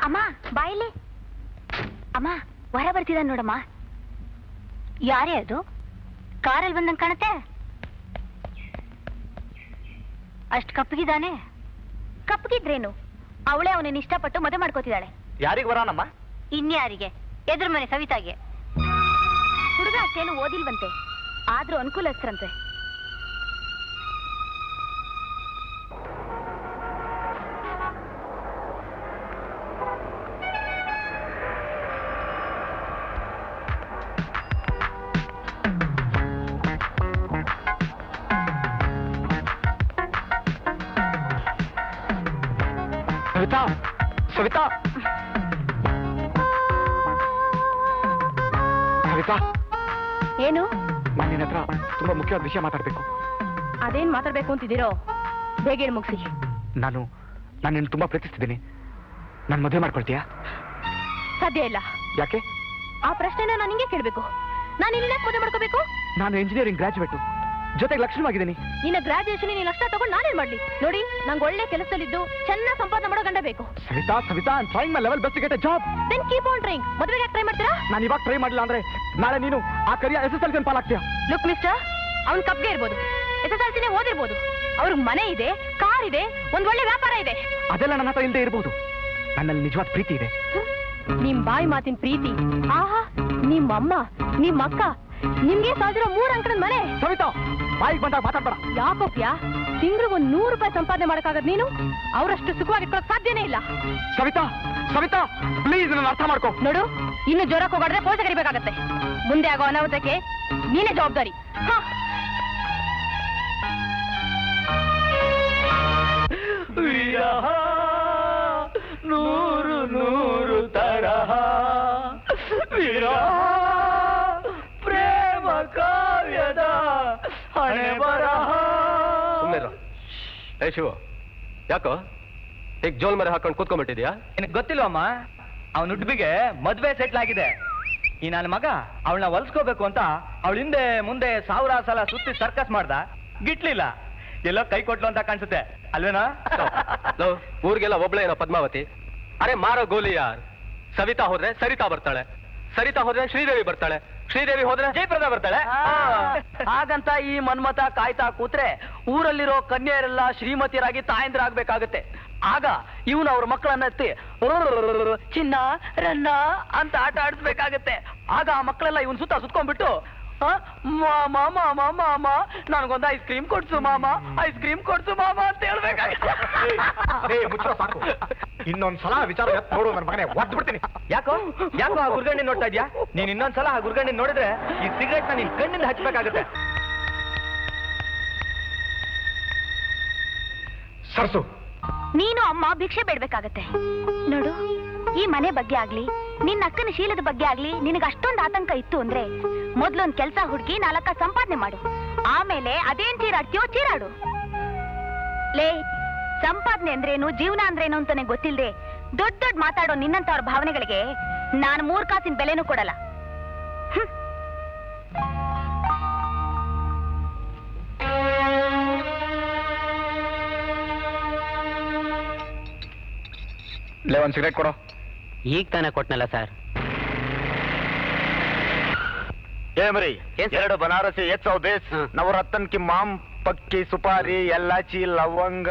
ಅಮ್ಮ ಬಾಯಿಲಿ ಅಮ್ಮ ಹೊರ ಬರ್ತಿದ್ದಾನೆ ನೋಡಮ್ಮ. ಯಾರೇ ಅದು? ಕಾರಲ್ಲಿ ಬಂದಂಗೆ ಕಾಣುತ್ತೆ. ಅಷ್ಟು ಕಪ್ಪಗಿದ್ದಾನೆ. ಕಪ್ಪಗಿದ್ರೇನು, ಅವಳೇ ಅವನನ್ನ ಇಷ್ಟಪಟ್ಟು ಮದುವೆ ಮಾಡ್ಕೋತಿದ್ದಾಳೆ. ಯಾರಿಗೆ ಬರೋಣಮ್ಮ? ಇನ್ಯಾರಿಗೆ? ಎದುರು ಮನೆ ಸವಿತಾಗೆ. ಹುಡುಗ ಅಷ್ಟೇನು ಓದಿಲ್ವಂತೆ, ಆದ್ರೂ ಅನುಕೂಲಸ್ಥರಂತೆ. ಸವಿತಾ, ಸವಿತಾ, ಸವಿತಾ. ಏನು? ನಾನು ನಿನ್ನ ಹತ್ರ ತುಂಬಾ ಮುಖ್ಯವಾದ ವಿಷಯ ಮಾತಾಡ್ಬೇಕು. ಅದೇನ್ ಮಾತಾಡ್ಬೇಕು ಅಂತಿದ್ದೀರೋ ಬೇಗ ಮುಗಿಸಿ. ನಾನು ನಿನ್ನ ತುಂಬಾ ಪ್ರೀತಿಸ್ತಿದ್ದೀನಿ. ನಾನು ಮದುವೆ ಮಾಡ್ಕೊಳ್ತೀಯಾ? ಸಾಧ್ಯ ಇಲ್ಲ. ಯಾಕೆ? ಆ ಪ್ರಶ್ನೆನ ನಾನು ಹಿಂಗೆ ಕೇಳ್ಬೇಕು. ನಾನು ನಿನ್ನ ಮದುವೆ ಮಾಡ್ಕೋಬೇಕು? ನಾನು ಇಂಜಿನಿಯರಿಂಗ್ ಗ್ರಾಜುಯೇಟ್, ಜೊತೆಗೆ ಲಕ್ಷಣವಾಗಿದ್ದೀನಿ. ನಿನ್ನ ಗ್ರಾಜುಯೇಷನ್ ನೀನು ಲಕ್ಷಣ ತಗೊಂಡು ನಾನೇನ್ ಮಾಡ್ಲಿ? ನೋಡಿ, ನಂಗೆ ಒಳ್ಳೆ ಕೆಲಸದಲ್ಲಿದ್ದು ಚೆನ್ನಾಗಿ ಸಂಪಾದನೆ ಮಾಡೋ ಗಂಡ ಬೇಕು. Savita, Savita, I trying my level best to get a job. Then keep on trying. ಮದುವೆಗೆ ಟ್ರೈ ಮಾಡ್ತೀರಾ? ನಾನು ಇವಾಗ ಟ್ರೈ ಮಾಡಿಲ್ಲ ಅಂದ್ರೆ ನಾಳೆ ನೀನು ಆ ಕರಿಯ SSLC ಪಾಲಾಗ್ತೀಯಾ? ಲುಕ್ ಮಿಸ್ಟರ್, ಅವ್ನ್ ಕಪ್ಗೆ ಇರ್ಬೋದು, SSLC ಓದಿರ್ಬೋದು, ಅವ್ರಿಗೆ ಮನೆ ಇದೆ, ಕಾರ್ ಇದೆ, ಒಂದ್ ಒಳ್ಳೆ ವ್ಯಾಪಾರ ಇದೆ. ಅದೆಲ್ಲ ನನ್ನ ಹತ್ರ ಇಲ್ಲದೆ ಇರ್ಬೋದು. ನನ್ನಲ್ಲಿ ನಿಜವಾದ ಪ್ರೀತಿ ಇದೆ. ನಿಮ್ ಬಾಯಿ ಮಾತಿನ ಪ್ರೀತಿ. ಆಹಾ, ನಿಮ್ಮಮ್ಮ, ನಿಮ್ಮಕ್ಕ, ನಿಮ್ಗೆ ಸಾವಿರ 3 ಅಂಕಣದ ಮನೆ. ಸವಿತಾ, ಬಾಯಿಗೆ ಬಂದಾಗ ಮಾತಾಡ್ಬೇಡ. ಯಾಕೋಪ್ಯಾ? ತಿಂಗ್ಳಿಗೆ 100 ರೂಪಾಯಿ ಸಂಪಾದನೆ ಮಾಡಕ್ಕಾಗದ್ ನೀನು? ಅವರಷ್ಟು ಸುಖವಾಗಿಟ್ಕೊಳಕ್ ಸಾಧ್ಯನೇ ಇಲ್ಲ. ಸವಿತಾ, ಸವಿತಾ, ಪ್ಲೀಸ್ ನನ್ನ ಅರ್ಥ ಮಾಡ್ಕೋ. ನೋಡು, ಇನ್ನು ಜ್ವರಕ್ಕೆ ಹೋಗಾಡ್ರೆ ಪೋಷ ಕರಿಬೇಕಾಗತ್ತೆ. ಮುಂದೆ ಆಗೋ ಅನಾಹುತಕ್ಕೆ ನೀನೇ ಜವಾಬ್ದಾರಿ. ವಿರಹ ನೂರು ನೂರು ತರಹ, ವಿರಹ ಪ್ರೇಮ ಕಾವ್ಯದ ಹಣೆ ಬರಹ. ಏ ಶಿವ, ಯಾಕೋ ಈಗ ಜೋಲ್ ಮರೆ ಹಾಕೊಂಡು ಕೂತ್ಕೊಂಡ್ಬಿಟ್ಟಿದ್ಯಾ? ನಿನಗೆ ಗೊತ್ತಿಲ್ವಮ್ಮ, ಅವನ ಹುಡ್ಬಿಗೆ ಮದ್ವೆ ಸೆಟ್ಲ್ ಆಗಿದೆ. ಈ ನನ್ನ ಮಗ ಅವಳನ್ನ ಹೊಲ್ಸ್ಕೋಬೇಕು ಅಂತ ಅವಳ ಹಿಂದೆ ಮುಂದೆ 1000 ಸಲ ಸುತ್ತಿ ಸರ್ಕಸ್ ಮಾಡ್ದ, ಗಿಟ್ಲಿಲ್ಲ. ಎಲ್ಲೋ ಕೈ ಕೊಟ್ಲು ಅಂತ ಕಾಣಿಸುತ್ತೆ ಅಲ್ವೇನಾ? ಊರಿಗೆಲ್ಲ ಒಬ್ಳೆ ಏನೋ ಪದ್ಮಾವತಿ. ಅರೆ ಮಾರೋ ಗೋಲಿ ಯಾರ್. ಸವಿತಾ ಹೋದ್ರೆ ಸರಿತಾ ಬರ್ತಾಳೆ, ಸರಿತಾ ಹೋದ್ರೆ ಶ್ರೀದೇವಿ ಬರ್ತಾಳೆ, ಶ್ರೀದೇವಿ ಹೋದ್ರೆ ಜಯಪ್ರದಾ ಬರ್ತಾಳೆ. ಹಾಗಂತ ಈ ಮನ್ಮತ ಕಾಯ್ತಾ ಕೂತ್ರೆ ಊರಲ್ಲಿರೋ ಕನ್ಯೆಯರೆಲ್ಲ ಶ್ರೀಮತಿಯರಾಗಿ ತಾಯಂದ್ರಾಗ್ಬೇಕಾಗತ್ತೆ. ಆಗ ಇವನು ಅವ್ರ ಮಕ್ಕಳನ್ನ ಎತ್ತಿ ಚಿನ್ನ ರನ್ನ ಅಂತ ಆಟ ಆಡಿಸ್ಬೇಕಾಗತ್ತೆ. ಆಗ ಆ ಮಕ್ಕಳೆಲ್ಲ ಇವನ್ ಸುತ್ಕೊಂಡ್ಬಿಟ್ಟು ಮಾಮ ಮಾಮ ಮಾಮ ನನಗೊಂದು ಐಸ್ ಕ್ರೀಮ್ ಕೊಡ್ಸು ಮಾಮ, ಐಸ್ ಕ್ರೀಮ್ ಕೊಡ್ಸು ಮಾಮ ಅಂತ ಹೇಳ್ಬೇಕಾಗತ್ತೆ. ಇನ್ನೊಂದ್ಸಲ ವಿಚಾರ ನೋಡು ನನ್ನ ಮಗನೇ, ಒದ್ದು ಬಿಡ್ತೀನಿ. ಯಾಕೋ ಯಾಕೋ ಆ ಗುರ್ಗಂಡಿ ನೋಡ್ತಾ ಇದ್ಯಾ? ನೀನ್ ಇನ್ನೊಂದ್ಸಲ ಆ ಗುರ್ಗಂಡಿ ನೋಡಿದ್ರೆ ಈ ಸಿಗರೇಟ್ ನ ನಿನ್ ಕಣ್ಣಿಂದ ಹಚ್ಬೇಕಾಗತ್ತೆ. ಸರ್ಸು, ನೀನು ಅಮ್ಮ ಭಿಕ್ಷೆ ಬೇಡ್ಬೇಕಾಗತ್ತೆ. ನೋಡು, ಈ ಮನೆ ಬಗ್ಗೆ ಆಗ್ಲಿ, ನಿನ್ನ ಅಕ್ಕನ ಶೀಲದ ಬಗ್ಗೆ ಆಗ್ಲಿ ನಿನಗೆ ಅಷ್ಟೊಂದು ಆತಂಕ ಇತ್ತು ಅಂದ್ರೆ ಮೊದ್ಲೊಂದ್ ಕೆಲ್ಸ ಹುಡುಕಿ 4 ಸಂಪಾದನೆ ಮಾಡು. ಆಮೇಲೆ ಅದೇನ್ ಚೀರಾಡ್ತೀಯೋ ಚೀರಾಡು. ಲೇ, ಸಂಪಾದನೆ ಅಂದ್ರೇನು, ಜೀವನ ಅಂದ್ರೇನು ಅಂತಾನೆ ಗೊತ್ತಿಲ್ದೆ ದೊಡ್ಡ ದೊಡ್ಡ ಮಾತಾಡೋ ನಿನ್ನಂತವ್ರ ಭಾವನೆಗಳಿಗೆ ನಾನು 3 ಕಾಸಿನ ಬೆಲೆನೂ ಕೊಡಲ್ಲ. ಲೇ, ಒಂದ್ ಸಿಗರೇಟ್ ಕೊಡೋ. ಈಗ ತಾನೇ ಕೊಟ್ನಲ್ಲ ಸರ್. ಏ ಮರಿ, 2 ಬನಾರಸಿ, 100 ಬೇಸ್, ನವರತ್ನ ಕಿ ಮಾಮ್, ಪಕ್ಕಿ, ಸುಪಾರಿ, ಎಲ್ಲಾಚಿ, ಲವಂಗ.